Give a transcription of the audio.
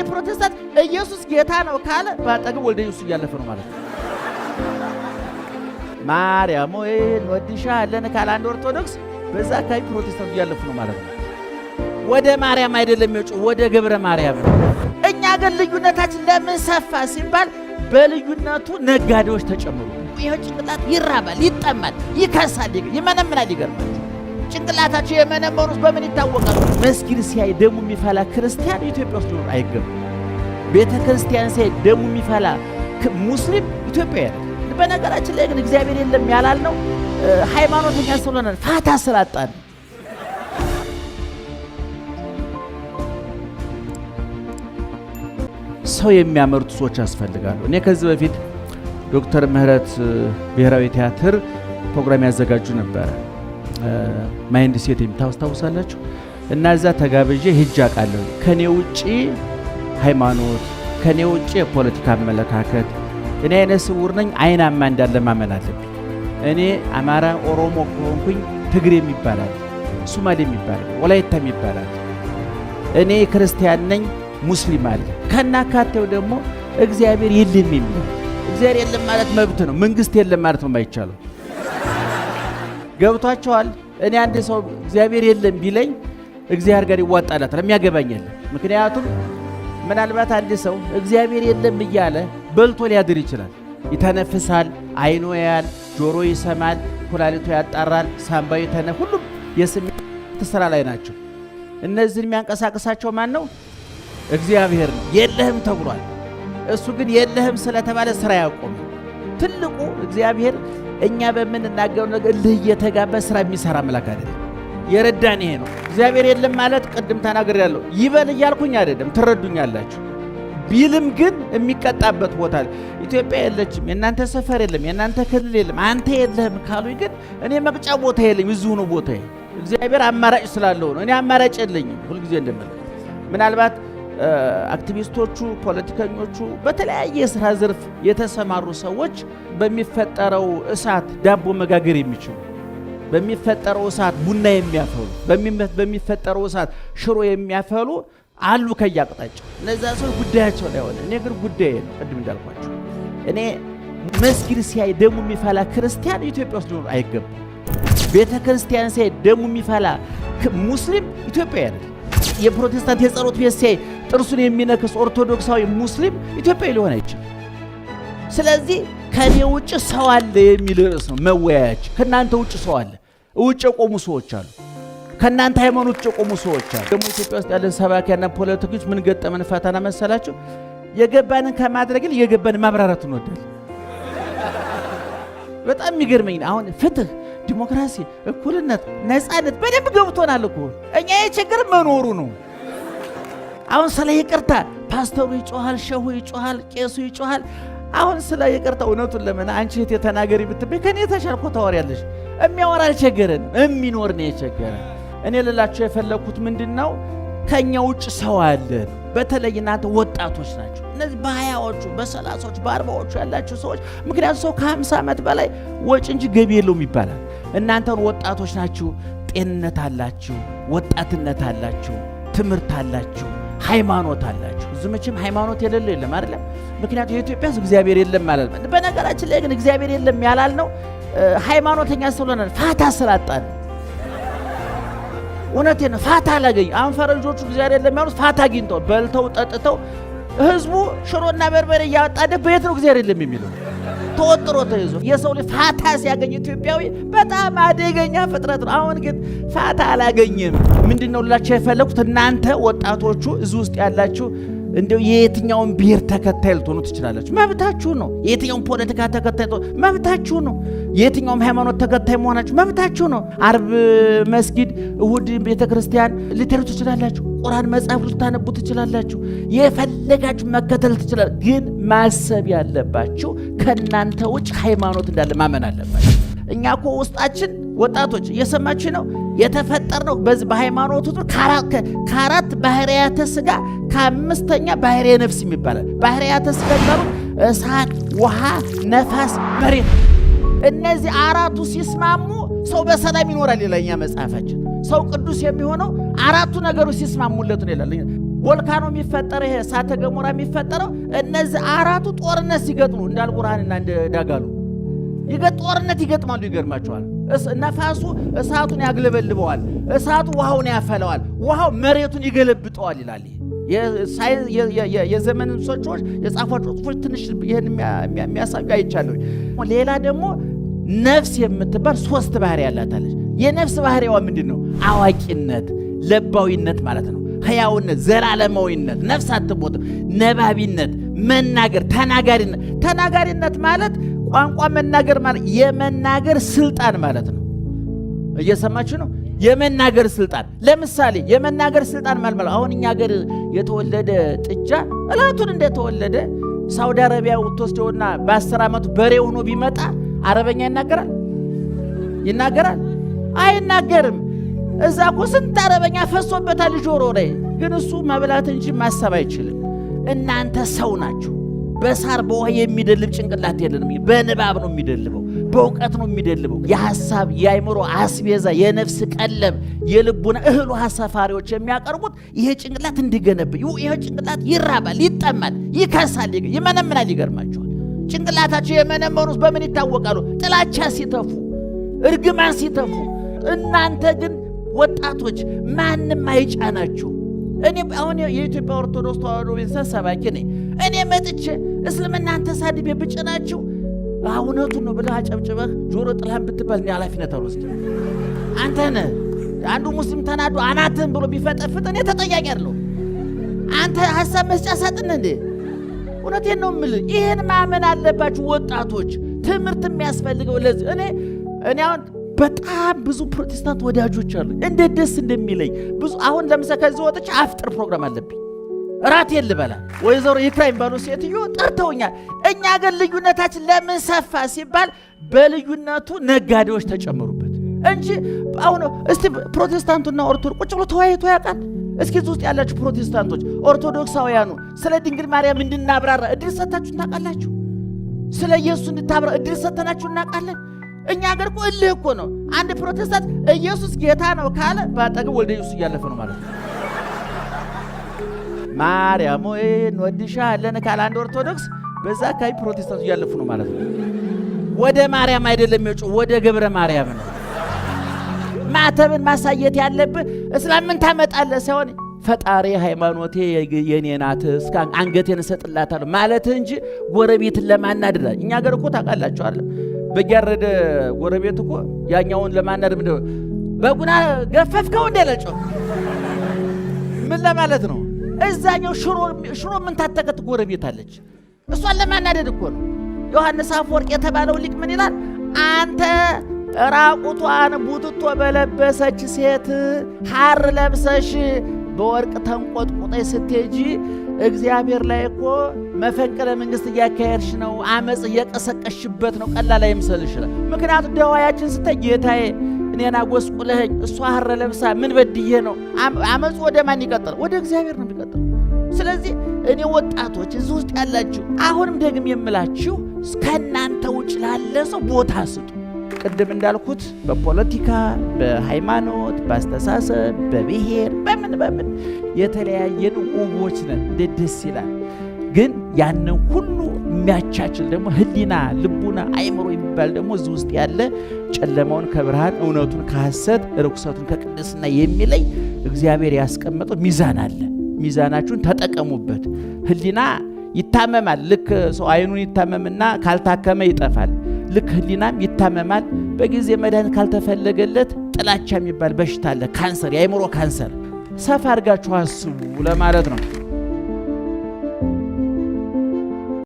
ፕሮቴስታንት ኢየሱስ ጌታ ነው ካለ ባጠገብ ወልደ ኢየሱስ እያለፈ ነው ማለት ነው። ማርያም ወይ እንወድሻለን ካለ አንድ ኦርቶዶክስ በዛ አካባቢ ፕሮቴስታንት እያለፉ ነው ማለት ነው። ወደ ማርያም አይደለም የሚወጪው ወደ ገብረ ማርያም ነው። እኛ ግን ልዩነታችን ለምን ሰፋ ሲባል በልዩነቱ ነጋዴዎች ተጨመሩ። ይሄ ጭንቅላት ይራባል፣ ይጠማል፣ ይከሳል፣ ይመነምናል። ይገርማል። ጭንቅላታቸው የመነመኑት በምን ይታወቃል? መስጊድ ሲያይ ደሙ የሚፈላ ክርስቲያን ኢትዮጵያ ውስጥ ሊኖር አይገባም። ቤተ ክርስቲያን ሲያይ ደሙ የሚፈላ ሙስሊም ኢትዮጵያ ያለ። በነገራችን ላይ ግን እግዚአብሔር የለም ያላልነው ሃይማኖተኛ ስለሆነ ፋታ ስላጣን። ሰው የሚያመርቱ ሰዎች ያስፈልጋሉ። እኔ ከዚህ በፊት ዶክተር ምህረት ብሔራዊ ቲያትር ፕሮግራም ያዘጋጁ ነበር። ማይንድ ሴት የምታስታውሳላችሁ? እና እዛ ተጋብዤ ሂጅ አውቃለሁ። ከኔ ውጪ ሃይማኖት፣ ከኔ ውጪ የፖለቲካ አመለካከት፣ እኔ አይነ ስውር ነኝ፣ አይናማ እንዳለ ማመን አለብኝ። እኔ አማራ፣ ኦሮሞ ከሆንኩኝ ትግሬ የሚባላል፣ ሶማሌ የሚባላል፣ ወላይታ የሚባላል። እኔ ክርስቲያን ነኝ፣ ሙስሊም አለ። ከናካቴው ደግሞ እግዚአብሔር የለም የሚል። እግዚአብሔር የለም ማለት መብት ነው። መንግስት የለም ማለት ነው የማይቻለው። ገብቷቸዋል። እኔ አንድ ሰው እግዚአብሔር የለም ቢለኝ እግዚአብሔር ጋር ይዋጣላታል፣ የሚያገባኝ የለም። ምክንያቱም ምናልባት አንድ ሰው እግዚአብሔር የለም እያለ በልቶ ሊያድር ይችላል። ይተነፍሳል፣ አይኑ ያያል፣ ጆሮ ይሰማል፣ ኩላሊቱ ያጣራል፣ ሳምባው ሁሉም የስሜት ስራ ላይ ናቸው። እነዚህን የሚያንቀሳቅሳቸው ማን ነው? እግዚአብሔር ነው። የለህም ተብሏል። እሱ ግን የለህም ስለተባለ ስራ ያቆም። ትልቁ እግዚአብሔር እኛ በምንናገረው ነገር እልህ እየተጋባ ስራ የሚሰራ አምላክ አይደለም። የረዳን ይሄ ነው። እግዚአብሔር የለም ማለት ቅድም ተናግሬያለሁ። ይበል እያልኩኝ አይደለም፣ ትረዱኛላችሁ። ቢልም ግን የሚቀጣበት ቦታ ኢትዮጵያ የለችም፣ የእናንተ ሰፈር የለም፣ የእናንተ ክልል የለም፣ አንተ የለህም ካሉኝ ግን እኔ መቅጫ ቦታ የለኝ፣ እዚሁ ነው ቦታዬ። እግዚአብሔር አማራጭ ስላለው ነው። እኔ አማራጭ የለኝም። ሁልጊዜ እንደምል ምናልባት አክቲቪስቶቹ፣ ፖለቲከኞቹ፣ በተለያየ የሥራ ዘርፍ የተሰማሩ ሰዎች በሚፈጠረው እሳት ዳቦ መጋገር የሚችሉ፣ በሚፈጠረው እሳት ቡና የሚያፈሉ፣ በሚፈጠረው እሳት ሽሮ የሚያፈሉ አሉ ከያቅጣጫው። እነዛ ሰዎች ጉዳያቸው ላይ ሆነ። እኔ ግን ጉዳዬ ነው። ቅድም እንዳልኳቸው እኔ መስጊድ ሲያይ ደሙ የሚፈላ ክርስቲያን ኢትዮጵያ ውስጥ ሊኖር አይገባም። ቤተ ክርስቲያን ሲያይ ደሙ የሚፈላ ሙስሊም ኢትዮጵያ ያለ። የፕሮቴስታንት የጸሎት ቤት ሲያይ ጥርሱን የሚነክስ ኦርቶዶክሳዊ ሙስሊም ኢትዮጵያ ሊሆን አይችልም። ስለዚህ ከኔ ውጭ ሰው አለ የሚል ርዕስ ነው መወያያችን። ከናንተ ውጭ ሰው አለ። ውጭ የቆሙ ሰዎች አሉ። ከናንተ ሃይማኖት ውጭ የቆሙ ሰዎች አሉ። ደግሞ ኢትዮጵያ ውስጥ ያለን ሰባኪያና ፖለቲከኞች ምን ገጠመን ፈተና መሰላችሁ? የገባንን ከማድረግ ይልቅ የገባንን ማብራራት እንወዳለን። በጣም የሚገርመኝ አሁን ፍትህ፣ ዲሞክራሲ፣ እኩልነት፣ ነፃነት በደንብ ገብቶናል እኮ። እኛ የችግር መኖሩ ነው። አሁን ስለ ይቅርታ ፓስተሩ ይጮሃል፣ ሸሁ ይጮሃል፣ ቄሱ ይጮሃል። አሁን ስለ ይቅርታ እውነቱን ለምን አንቺ እህቴ ተናገሪ ብትበይ ከኔ ተሻልኩ ታወሪያለሽ። የሚያወራ አልቸገረንም፣ የሚኖር ነው የቸገረን። እኔ ልላችሁ የፈለኩት ምንድነው ከኛ ውጭ ሰው አለ። በተለይ እናንተ ወጣቶች ናቸው። እነዚህ በ20ዎቹ በ30ዎቹ በ40ዎቹ ያላችሁ ሰዎች፣ ምክንያቱም ሰው ከ50 ዓመት በላይ ወጭ እንጂ ገቢ የለውም ይባላል። እናንተን ወጣቶች ናችሁ። ጤንነት አላችሁ፣ ወጣትነት አላችሁ፣ ትምህርት አላችሁ፣ ሃይማኖት አላችሁ። እዚህ መቼም ሃይማኖት የሌለው የለም አይደለም። ምክንያቱም የኢትዮጵያ ሕዝብ እግዚአብሔር የለም ማለት ነው። በነገራችን ላይ ግን እግዚአብሔር የለም ያላልነው ሃይማኖተኛ ስለሆነ ፋታ ስላጣን። እውነቴን ነው። ፋታ አላገኝ። አሁን ፈረንጆቹ እግዚአብሔር የለም ያሉት ፋታ አግኝተው በልተው ጠጥተው ህዝቡ ሽሮና በርበሬ እያወጣደ በየት ነው እግዚአብሔር የለም የሚለው? ተወጥሮ ተይዞ የሰው ልጅ ፋታ ሲያገኝ ኢትዮጵያዊ በጣም አደገኛ ፍጥረት ነው። አሁን ግን ፋታ አላገኝም። ምንድነው ልላችሁ የፈለኩት እናንተ ወጣቶቹ እዚህ ውስጥ ያላችሁ እንደው የየትኛውን ብሔር ተከታይ ልትሆኑ ትችላላችሁ፣ መብታችሁ ነው። የየትኛውን ፖለቲካ ተከታይ መብታችሁ ነው። የየትኛውም ሃይማኖት ተከታይ መሆናችሁ መብታችሁ ነው። አርብ መስጊድ፣ እሁድ ቤተክርስቲያን ልትሄዱ ትችላላችሁ። ቁርአን መጽሐፍ ልታነቡ ትችላላችሁ። የፈለጋችሁ መከተል ትችላላችሁ። ግን ማሰብ ያለባችሁ ከናንተ ውጭ ሃይማኖት እንዳለ ማመን አለባችሁ። እኛ እኮ ውስጣችን ወጣቶች እየሰማችሁ ነው የተፈጠርነው በዚህ በሃይማኖቱ ከአራት ባህሪያተ ስጋ ከአምስተኛ ባህሪያ ነፍስ የሚባላል። ባህሪያተ ስጋ የሚባሉ እሳት፣ ውሃ፣ ነፋስ፣ መሬት። እነዚህ አራቱ ሲስማሙ ሰው በሰላም ይኖራል ይላል መጽሐፋችን። ሰው ቅዱስ የሚሆነው አራቱ ነገሮች ሲስማሙለት ነው ይላል። ቮልካኖ የሚፈጠረው ይሄ እሳተ ገሞራ የሚፈጠረው እነዚህ አራቱ ጦርነት ሲገጥሙ እንዳልቡርሃንና እንደ ዳጋሉ ጦርነት ይገጥማሉ። ይገርማቸዋል። ነፋሱ እሳቱን ያግለበልበዋል፣ እሳቱ ውሃውን ያፈለዋል፣ ውሃው መሬቱን ይገለብጠዋል ይላል። የዘመን ሰዎች የጻፏቸው ጽሑፎች ትንሽ ይሄን የሚያሳዩ አይቻለሁ። ሌላ ደግሞ ነፍስ የምትባል 3 ባህሪ ያላታለች። የነፍስ ባህሪዋ ምንድነው? አዋቂነት፣ ለባዊነት ማለት ነው። ሕያውነት፣ ዘላለማዊነት፣ ነፍስ አትሞትም። ነባቢነት፣ መናገር፣ ተናጋሪነት። ተናጋሪነት ማለት ቋንቋ መናገር ማለት የመናገር ስልጣን ማለት ነው። እየሰማችሁ ነው? የመናገር ስልጣን። ለምሳሌ የመናገር ስልጣን ማለት አሁን እኛ ሀገር የተወለደ ጥጃ እላቱን እንደተወለደ ሳውዲ አረቢያ ወጥቶስደውና በ10 ዓመቱ በሬ ሆኖ ቢመጣ አረበኛ ይናገራል? ይናገራል? አይናገርም። እዛ እኮ ስንት አረበኛ ፈሶበታል ጆሮ ላይ፣ ግን እሱ መብላት እንጂ ማሰብ አይችልም። እናንተ ሰው ናችሁ። በሳር በውሃ የሚደልብ ጭንቅላት የለንም። በንባብ ነው የሚደልበው፣ በእውቀት ነው የሚደልበው። የሐሳብ የአይምሮ አስቤዛ፣ የነፍስ ቀለብ፣ የልቡና እህሉ ሰፋሪዎች የሚያቀርቡት ይሄ ጭንቅላት እንዲገነብ። ይሄ ጭንቅላት ይራባል፣ ይጠማል፣ ይከሳል፣ ይመነምናል። ይገርማቸዋል። ጭንቅላታቸው የመነመኑት በምን ይታወቃሉ? ጥላቻ ሲተፉ፣ እርግማን ሲተፉ። እናንተ ግን ወጣቶች ማንም አይጫናችሁ። እኔ አሁን የኢትዮጵያ ኦርቶዶክስ ተዋሕዶ ቤተሰብ ሰባኪ ነኝ። እኔ መጥቼ እስልምናን ተሳድቤ ብጭናችሁ እውነቱን ነው ብለህ አጨብጭበህ ጆሮ ጥላህን ብትባል እኔ ኃላፊነት አልወስድም። አንተ ነህ። አንዱ ሙስሊም ተናዶ አናትህን ብሎ ቢፈጠፍጥ እኔ ተጠያቂ አይደለሁም። አንተ ሐሳብ መስጫ ሳጥን እንዴ? እውነቴን ነው የምልህ። ይህን ማመን አለባችሁ ወጣቶች። ትምህርት የሚያስፈልገው ለዚህ እኔ አሁን በጣም ብዙ ፕሮቴስታንት ወዳጆች አሉ። እንዴት ደስ እንደሚለኝ ብዙ። አሁን ለምሳሌ ከዚህ ወጥቼ አፍጥር ፕሮግራም አለብኝ። እራት ልበላ ወይዘሮ ይክራይም ባሉ ሴትዮ ጠርተውኛል። እኛ ግን ልዩነታችን ለምን ሰፋ ሲባል በልዩነቱ ነጋዴዎች ተጨመሩበት እንጂ አሁን እስቲ ፕሮቴስታንቱና ኦርቶዶክስ ቁጭ ብሎ ተወያይቶ ያውቃል? እስኪ እዚህ ውስጥ ያላችሁ ፕሮቴስታንቶች ኦርቶዶክሳውያኑ ስለ ድንግል ማርያም እንድናብራራ እድል ሰጥታችሁ ታውቃላችሁ? ስለ ኢየሱስ እንድታብራራ እድል ሰጥተናችሁ እናውቃለን? እኛ ሀገር እኮ እልህ እኮ ነው። አንድ ፕሮቴስታንት ኢየሱስ ጌታ ነው ካለ በአጠገብ ወልደ ኢየሱስ እያለፈ ነው ማለት ነው። ማርያም ሆይ እንወድሻለን ካለ አንድ ኦርቶዶክስ በዛ አካባቢ ፕሮቴስታንቱ እያለፉ ነው ማለት ነው። ወደ ማርያም አይደለም የጮህ ወደ ገብረ ማርያም ነው። ማተብን ማሳየት ያለብህ እስላምን ታመጣለህ ሳይሆን ፈጣሪ ሃይማኖቴ የኔ ናት እስከ አንገቴን እሰጥላታለሁ ማለት እንጂ ጎረቤትን ለማናደድ። እኛ ሀገር እኮ ታውቃላችኋል፣ በጊያረደ ጎረቤት እኮ ያኛውን ለማናደድ ምንድነው በጉና ገፈፍከው እንደለጮ ምን ለማለት ነው? እዛኛው ሽሮ ምን ታተከት ጎረቤት አለች፣ እሷን ለማናደድ እኮ ነው። ዮሐንስ አፈወርቅ የተባለው ሊቅ ምን ይላል? አንተ ራቁቷን ቡትቶ በለበሰች ሴት ሐር ለብሰሽ በወርቅ ተንቆጥቁጠሽ ስትሄጂ እግዚአብሔር ላይ እኮ መፈንቅለ መንግስት እያካሄድሽ ነው፣ አመጽ እየቀሰቀሽበት ነው። ቀላል አይምሰልሽ። ምክንያቱም ደዋያችን ስትይ ጌታዬ እኔና ጎስቁለኸኝ እሷ ሐር ለብሳ ምን በድዬ ነው? አመጽ ወደ ማን ይቀጥል? ወደ እግዚአብሔር ነው የሚቀጥል። ስለዚህ እኔ ወጣቶች እዚህ ውስጥ ያላችሁ አሁንም ደግም የምላችሁ ከእናንተ ውጭ ላለ ሰው ቦታ ስጡ። ቅድም እንዳልኩት በፖለቲካ፣ በሃይማኖት፣ በአስተሳሰብ፣ በብሔር በምን የተለያየን ውቦች ነን። እንዴት ደስ ይላል! ግን ያንን ሁሉ የሚያቻችል ደግሞ ህሊና፣ ልቡና፣ አይምሮ የሚባል ደግሞ እዚህ ውስጥ ያለ ጨለማውን ከብርሃን፣ እውነቱን ከሐሰት፣ ርኩሰቱን ከቅድስና የሚለይ እግዚአብሔር ያስቀመጠው ሚዛን አለ። ሚዛናችሁን ተጠቀሙበት። ህሊና ይታመማል። ልክ ሰው አይኑን ይታመምና ካልታከመ ይጠፋል። ልክ ህሊናም ይታመማል። በጊዜ መድኃኒት ካልተፈለገለት ጥላቻ የሚባል በሽታ አለ። ካንሰር፣ የአይምሮ ካንሰር። ሰፋ አድርጋችሁ አስቡ ለማለት ነው።